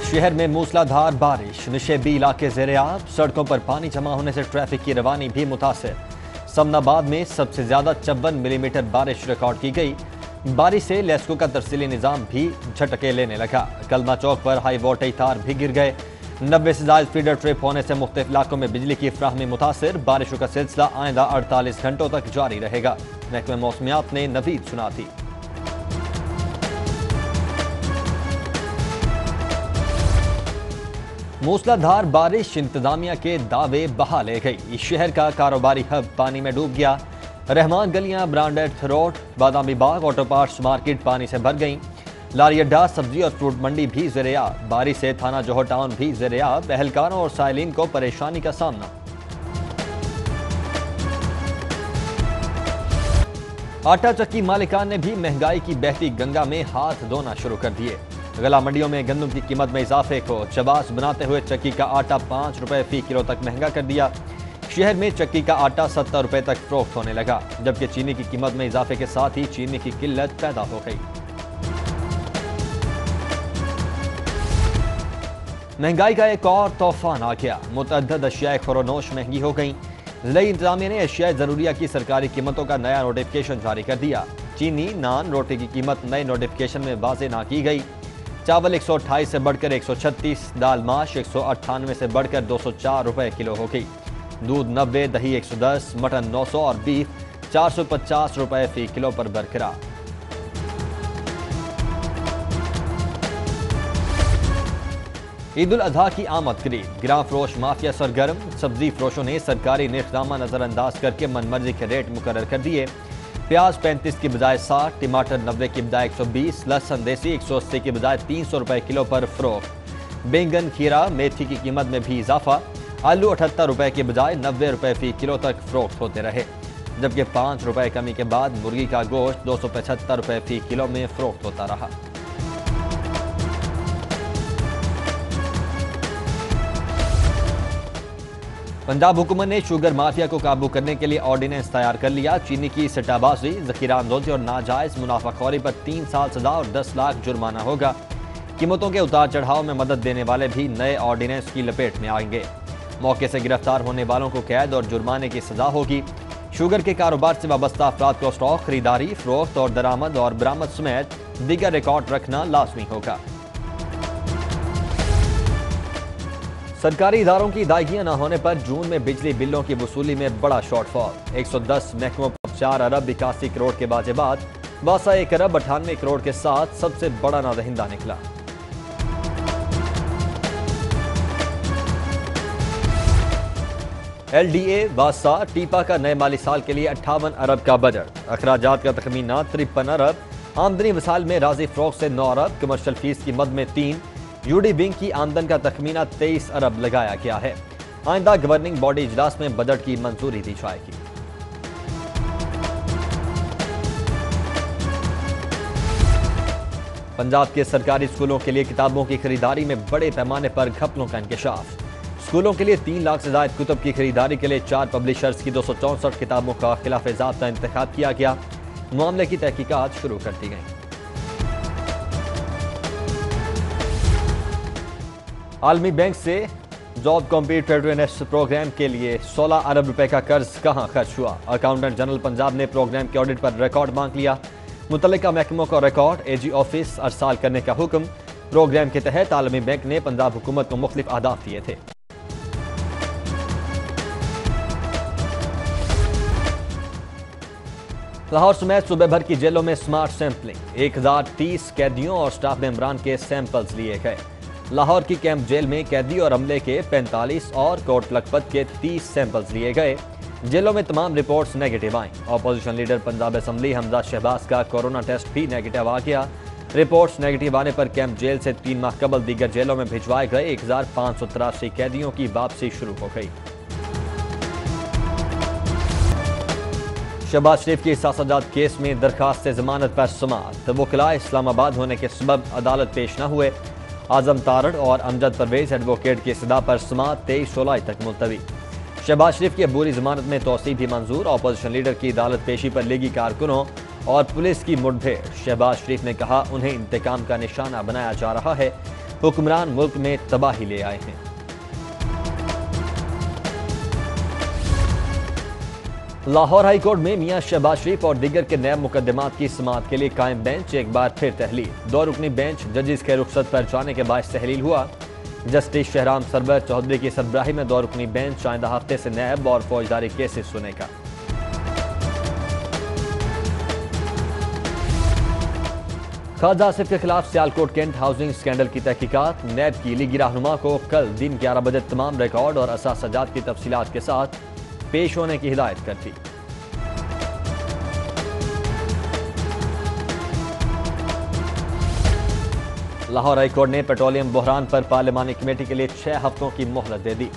शहर में मूसलाधार बारिश, निशेबी इलाके ज़ेरे-आब, सड़कों पर पानी जमा होने से ट्रैफिक की रवानी भी मुतासिर। समनाबाद में सबसे ज्यादा 54 मिलीमीटर बारिश रिकॉर्ड की गई। बारिश से लेस्को का तरसीली निज़ाम भी झटके लेने लगा। कलमा चौक पर हाई वोल्टेज तार भी गिर गए। 90 से ज्यादा फीडर ट्रिप होने से मुख्तलिफ इलाकों में बिजली की फ्राहमी मुतासिर। बारिशों का सिलसिला आइंदा 48 घंटों तक जारी रहेगा। महकमे मौसमियात ने नवीद सुना थी। मूसलाधार बारिश इंतजामिया के दावे बहा ले गई। शहर का कारोबारी हब पानी में डूब गया। रहमान गलियां, branded road, Badami Bagh, auto parts market पानी से भर गईं। लारी अड्डा, सब्जी और फ्रूट मंडी भी ज़ेरे-आब। बारिश से थाना जौहर टाउन भी ज़ेरे-आब। एहलकारों और साइलिन को परेशानी का सामना। आटा चक्की मालिकान ने भी महंगाई की बहती गंगा में हाथ धोना शुरू कर दिए। गला मंडियों में गंदम की कीमत में इजाफे को चबास बनाते हुए चक्की का आटा 5 रुपए फी किलो तक महंगा कर दिया। शहर में चक्की का आटा 70 रुपए तक फरोख्त होने लगा, जबकि चीनी की कीमत में इजाफे के साथ ही चीनी की किल्लत पैदा हो गई। महंगाई का एक और तूफान आ गया। मुतअद्दिद अशियाए खुरोनोश महंगी हो गई। जिला इंतजामिया ने अशियाए जरूरिया की सरकारी कीमतों का नया नोटिफिकेशन जारी कर दिया। चीनी, नान, रोटी की कीमत नए नोटिफिकेशन में वाज़ेह ना की गई। चावल 128 से बढ़कर 136, दाल माश 198 से बढ़कर 204 रुपए किलो हो गई। दूध 90, दही 110, मटन 900 और बीफ 450 रुपए फी किलो पर बरकरार। ईद उल अजहा की आमद करीब, गिरां फरोश माफिया सरगर्म। सब्जी फरोशों ने सरकारी निर्खनामा नजरअंदाज करके मनमर्जी के रेट मुकर्रर कर दिए। प्याज 35 की बजाय 60, टमाटर 90 की बजाय 120, लहसुन देसी 180 की बजाय 300 रुपए किलो पर फरोख्त। बैंगन, खीरा, मेथी की कीमत में भी इजाफा। आलू 78 रुपए की बजाय 90 रुपए फी किलो तक फरोख्त होते रहे, जबकि 5 रुपए कमी के बाद मुर्गी का गोश्त 275 रुपए फी किलो में फरोख्त होता रहा। पंजाब हुकूमत ने शुगर माफिया को काबू करने के लिए ऑर्डिनेंस तैयार कर लिया। चीनी की सट्टाबाजी, जखीरा अंदोजी और नाजायज मुनाफाखोरी पर 3 साल सजा और 10 लाख जुर्माना होगा। कीमतों के उतार चढ़ाव में मदद देने वाले भी नए ऑर्डिनेंस की लपेट में आएंगे। मौके से गिरफ्तार होने वालों को कैद और जुर्माने की सजा होगी। शुगर के कारोबार से वाबस्ता अफराद को स्टॉक, खरीदारी, फरोख्त और दरामद और बरामद समेत दीगर रिकॉर्ड रखना लाजमी होगा। सरकारी इदारों की अदायगियां न होने पर जून में बिजली बिलों की वसूली में बड़ा शॉर्टफॉल। 110 महकमों पर 4 अरब 81 करोड़ के बाद वासा 1 अरब 98 करोड़ के साथ सबसे बड़ा नादहिंदा निकला। LDA, वासा, टीपा का नए माली साल के लिए 58 अरब का बजट। अखराजात का तखमीना 53 अरब। आमदनी वसाल में राजी फरोख्त से 9 अरब, कमर्शियल फीस की मद में 3। यूडी विंग की आमदन का तखमीना 23 अरब लगाया गया है। आइंदा गवर्निंग बॉडी इजलास में बजट की मंजूरी दी जाएगी। पंजाब के सरकारी स्कूलों के लिए किताबों की खरीदारी में बड़े पैमाने पर घपलों का इंकशाफ। स्कूलों के लिए 3 लाख से ज्यादा कुतुब की खरीदारी के लिए 4 पब्लिशर्स की 264 किताबों का खिलाफ ज़ाब्ता इंतखाब किया गया। मामले की तहकीकात शुरू कर दी गई। आलमी बैंक से जॉब कॉम्पिटिटिवनेस प्रोग्राम के लिए 16 अरब रुपए का कर्ज कहां खर्च हुआ। अकाउंटेंट जनरल पंजाब ने प्रोग्राम के ऑडिट पर रिकॉर्ड मांग लिया। मुतल्लिका महकमों को रिकॉर्ड AG ऑफिस अरसाल करने का हुक्म। प्रोग्राम के तहत आलमी बैंक ने पंजाब हुकूमत को मुख्तलिफ अहदाफ दिए थे। लाहौर समेत सूबे भर की जेलों में स्मार्ट सैंपलिंग। 1030 कैदियों और स्टाफ मेंबरान के सैंपल्स लिए गए। लाहौर की कैंप जेल में कैदी और अमले के 45 और कोट लखपत के 30 सैंपल्स लिए गए। जेलों में तमाम रिपोर्ट्स नेगेटिव आईं। Opposition leader Punjab assembly Hamza Shahbaz का कोरोना टेस्ट भी नेगेटिव आ गया। रिपोर्ट्स नेगेटिव आने पर कैंप जेल से 3 माह कबल दीगर जेलों में भिजवाए गए 1583 कैदियों की वापसी शुरू हो गई। शहबाज शरीफ की सासाजात केस में दरखास्त जमानत पर समाअत। वकला इस्लामाबाद होने के सबब अदालत पेश न हुए। आजम तारड़ और अमजद परवेज एडवोकेट की सदा पर समाअत 23 जुलाई तक मुलतवी। शहबाज शरीफ की अबूरी जमानत में तोसी भी मंजूर। अपोजिशन लीडर की अदालत पेशी पर लीगी कारकुनों और पुलिस की मुठभेड़। शहबाज शरीफ ने कहा उन्हें इंतकाम का निशाना बनाया जा रहा है। हुक्मरान मुल्क में तबाही ले आए हैं। लाहौर हाई कोर्ट में मियां शहबाज शरीफ और दीगर के नए मुकदमात की समाअत के लिए कायम बेंच एक बार फिर तहलील। 2 रुकनी बेंच जजेस के रुखसत पर जाने के बाद तहलील हुआ। जस्टिस शहराम सरवर चौधरी की सरबराही में 2 रुकनी बेंच आइंदा हफ्ते से नैब और फौजदारी केसेस सुनेगा। ख्वाजा आसिफ के खिलाफ सियालकोट कैंट हाउसिंग स्कैंडल की तहकीकात। नैब की लीगी रहनुमा को कल दिन 11 बजे तमाम रिकॉर्ड और असासजात की तफसीलात के साथ पेश होने की हिदायत कर दी। लाहौर हाई कोर्ट ने पेट्रोलियम बहरान पर पार्लिमानी कमेटी के लिए 6 हफ्तों की मोहलत दे दी।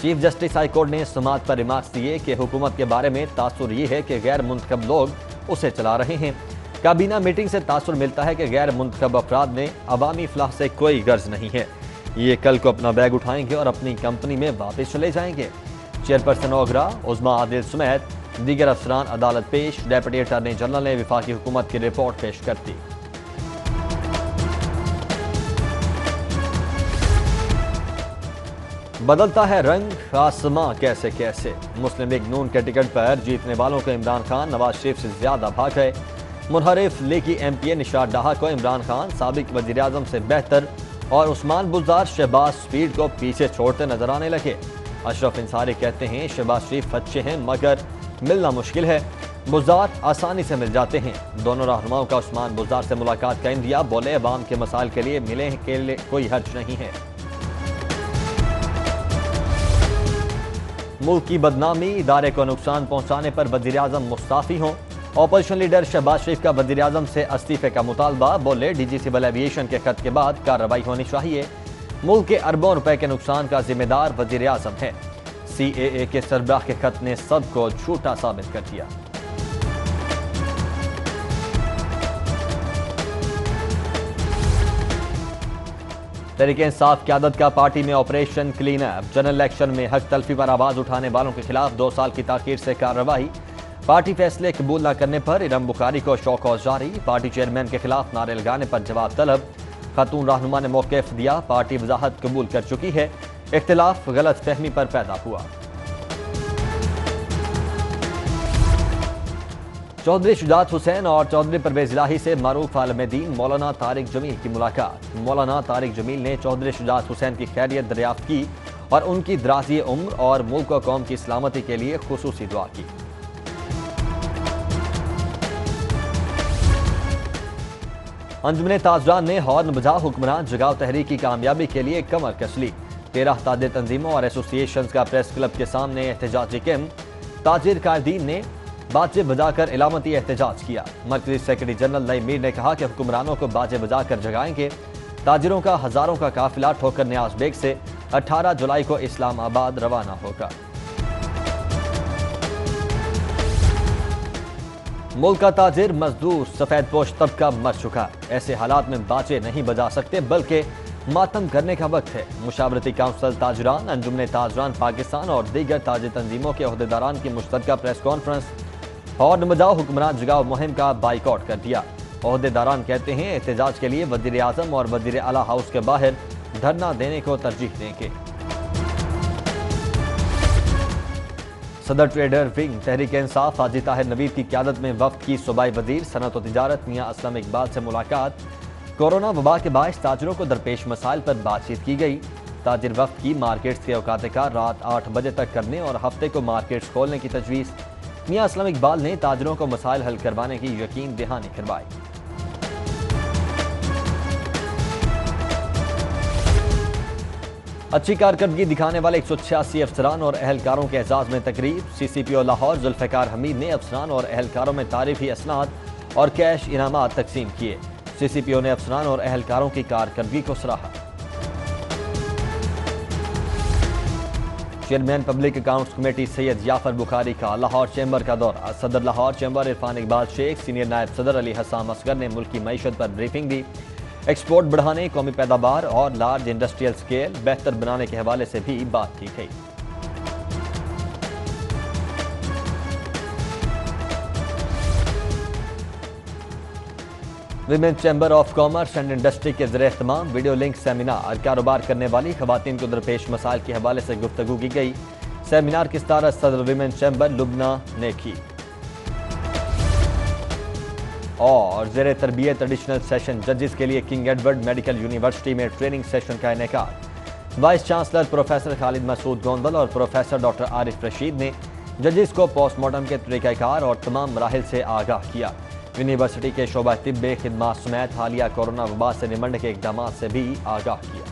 चीफ जस्टिस हाई कोर्ट ने समाअत पर रिमार्क्स दिए कि हुकूमत के बारे में तासुर ये है कि गैर मुंतखब लोग उसे चला रहे हैं। काबीना मीटिंग से तासुर मिलता है कि गैर मुंतखब अफराद ने अवामी फलाह से कोई गर्ज नहीं है। ये कल को अपना बैग उठाएंगे और अपनी कंपनी में वापस चले जाएंगे। चेयरपर्सन ओगरा उज़मा आदिल समेत दीगर अफसरान अदालत पेश। डेप्यूटी अटॉर्नी जनरल ने विफाकी हुकूमत की रिपोर्ट पेश कर दी। बदलता है रंग आसमां कैसे कैसे। मुस्लिम लीग नून के टिकट पर जीतने वालों को इमरान खान नवाज शरीफ से ज्यादा भाग गए। मुनहरिफ लीगी एमपीए निशात डाहा को इमरान खान साबिक वजीर आजम से बेहतर और उस्मान बुज़दार शहबाज स्पीड को पीछे छोड़ते नजर आने लगे। अशरफ इंसारी कहते हैं शहबाज शरीफ अच्छे हैं मगर मिलना मुश्किल है, बुज़दार आसानी से मिल जाते हैं। दोनों रहनुमाओं का उस्मान बुज़दार से मुलाकात का इंदिया। बोले अवाम के मसाइल के लिए मिले के लिए कोई हर्ज नहीं है। मुल्क की बदनामी इदारे को नुकसान पहुंचाने पर वजीर आजम मुस्ताफी हों। ऑपोजिशन लीडर शहबाज शरीफ का वजीर आजम से इस्तीफे का मुतालबा। बोले डीजी सिविल एविएशन के खत के बाद कार्रवाई होनी चाहिए। मुल्क के अरबों रुपए के नुकसान का जिम्मेदार वजीर आजम है। CAA के सरबराह के खत ने सबको झूठा साबित कर दिया। तहरीके इंसाफ क़यादत का पार्टी में operation clean up. General election में हक तलफी पर आवाज उठाने वालों के खिलाफ 2 साल की ताखीर से कार्रवाई। पार्टी फैसले कबूल न करने पर इरम बुखारी को शौकौस जारी। पार्टी चेयरमैन के खिलाफ नारे लगाने पर जवाब तलब। खातून रहनुमा ने मौक़िफ़ दिया। पार्टी वजाहत कबूल कर चुकी है। इख्तिलाफ गलत फहमी पर पैदा हुआ। चौधरी शुजात हुसैन और चौधरी परवेज इलाही से मारूफ आलम दीन मौलाना तारिक जमील की मुलाकात। मौलाना तारिक जमील ने चौधरी शुजात हुसैन की खैरियत दरियाफ्त की और उनकी दराज़ी उम्र और मुल्क व कौम की सलामती के लिए खुसूसी दुआ की। अंजुमन ताजरान ने हॉर्न बजा हुक्मरान जगाओ तहरीक की कामयाबी के लिए कमर कस ली। 13 ताजिर तंजीमों और एसोसिएशन का प्रेस क्लब के सामने एहतजाजी कैंप। ताजिर कायदीन ने बाजे बजाकर इलामती एहतजाज किया। मरकजी सेक्रेटरी जनरल नईम मीर ने कहा कि हुक्मरानों को बाजे बजाकर जगाएंगे। ताजिरों का हजारों का काफिला ठोकर न्याज बेग से 18 जुलाई को इस्लामाबाद रवाना होगा। मुल्क का ताजिर मजदूर सफेद पोश तबका मर चुका। ऐसे हालात में बाजे नहीं बजा सकते बल्कि मातम करने का वक्त है। मुशावरती काउंसिल ताजरान, अंजुमन ताजरान पाकिस्तान और दीगर ताजिर तंजीमों के अहदेदारान की मुश्तरका प्रेस कॉन्फ्रेंस हॉर्न बजाओ हुक्मरान जगाओ मुहिम का बाइकआउट कर दिया। अहदेदारान कहते हैं एहतजाज के लिए वजीर आजम और वजीर आला हाउस के बाहर धरना देने को तरजीह देंगे। सदर ट्रेडर विंग तहरीक इंसाफ हाजी ताहिर नवीद की क़यादत में वफ्द की सूबाई वजीर सनअत और तिजारत मियां असलम इकबाल से मुलाकात। कोरोना वबा के बायस ताजिरों को दरपेश मसाइल पर बातचीत की गई। ताजिर वफ्द की मार्केट्स के औकात कार रात 8 बजे तक करने और हफ्ते को मार्केट्स खोलने की तजवीज़। मियां असलम इकबाल ने ताजिरों को मसाइल हल करवाने की यकीन दहानी करवाई। अच्छी कारकर्दगी दिखाने वाले 186 अफसरान और एहलकारों के एजाज में तकरीब। CCPO लाहौर जुल्फ़िकार हमीद ने अफसरान और एहलकारों में तारीफी असनाद और कैश इनामात तकसीम किए। CCPO ने अफसरान और एहलकारों की कारकर्दगी को सराहा। Chairman public accounts committee Syed याफर बुखारी का लाहौर चैम्बर का दौरा। सदर लाहौर चैम्बर इरफान इकबाल शेख, सीनियर नायब सदर अली हसान असगर ने मुल्क की मईशत पर ब्रीफिंग दी। एक्सपोर्ट बढ़ाने, कौमी पैदावार और लार्ज इंडस्ट्रियल स्केल बेहतर बनाने के हवाले से भी बात की गई। Women chamber of commerce and industry के ज़रिए इख्तिमाम वीडियो लिंक सेमिनार कारोबार करने वाली खवातीन को दरपेश मसाइल के हवाले से गुफ्तगू की गई। सेमिनार की सदारत सदर विमेन चैम्बर लुबना ने की। और ज़ेरे तरबियत एडिशनल सेशन जजेस के लिए किंग एडवर्ड मेडिकल यूनिवर्सिटी में ट्रेनिंग सेशन का इनेकाद। Vice chancellor professor Khalid Masood Gondal और प्रोफेसर डॉक्टर आरिफ रशीद ने जजेस को पोस्टमार्टम के तरीक़ाकार और तमाम मराहिल से आगाह किया। यूनिवर्सिटी के शोबा तिब्बे खिदमात समेत हालिया कोरोना वबा से निमटने के इकदाम से भी आगाह किया।